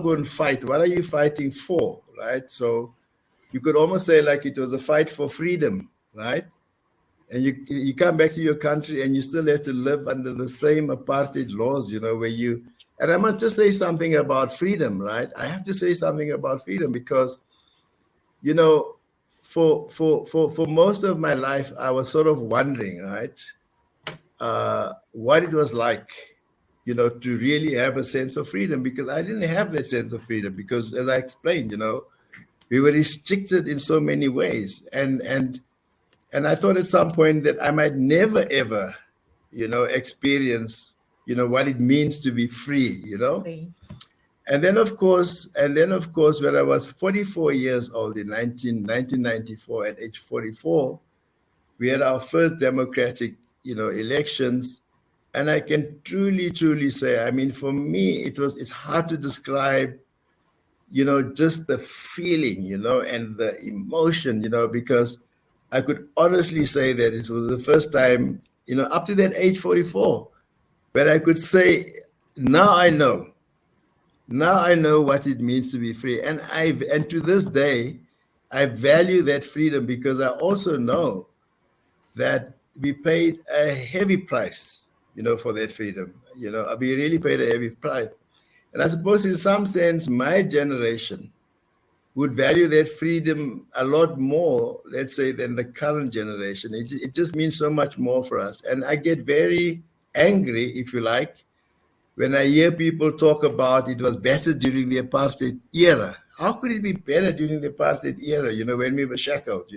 go and fight, what are you fighting for, right? So you could almost say like it was a fight for freedom, right? And you come back to your country and you still have to live under the same apartheid laws, where you, and I must just say something about freedom, right? I have to say something about freedom because, for most of my life, I was sort of wondering, right, what it was like, to really have a sense of freedom, because I didn't have that sense of freedom because, as I explained, we were restricted in so many ways. And I thought at some point that I might never, ever, experience, what it means to be free, Free. And then, of course, when I was 44 years old in 1994, at age 44, we had our first democratic, elections. And I can truly, truly say, I mean, for me, it's hard to describe, just the feeling, and the emotion, because I could honestly say that it was the first time, up to that age 44, where I could say, now I know what it means to be free. And to this day, I value that freedom because I also know that we paid a heavy price, for that freedom. We really paid a heavy price. And I suppose in some sense, my generation would value that freedom a lot more, let's say, than the current generation. It just means so much more for us. And I get very angry, if you like, when I hear people talk about it was better during the apartheid era. How could it be better during the apartheid era, when we were shackled,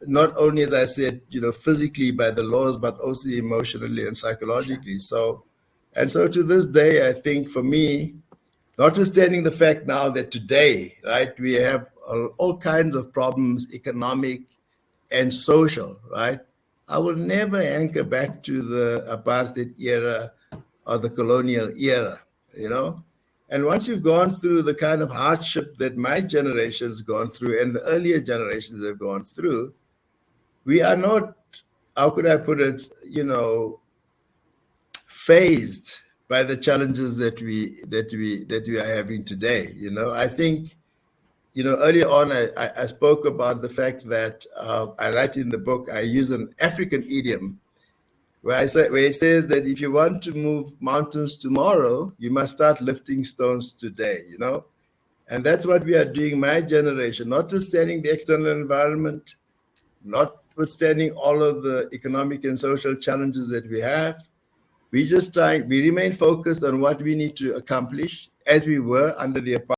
not only, as I said, physically by the laws, but also emotionally and psychologically. So to this day, I think for me, notwithstanding the fact now that today, right, we have all kinds of problems, economic and social, right? I will never anchor back to the apartheid era or the colonial era, And once you've gone through the kind of hardship that my generation's gone through and the earlier generations have gone through, we are not, how could I put it, fazed by the challenges that we are having today. I think, earlier on I spoke about the fact that I write in the book, I use an African idiom where it says that if you want to move mountains tomorrow, you must start lifting stones today, And that's what we are doing, my generation, notwithstanding the external environment, notwithstanding all of the economic and social challenges that we have. We remain focused on what we need to accomplish, as we were under the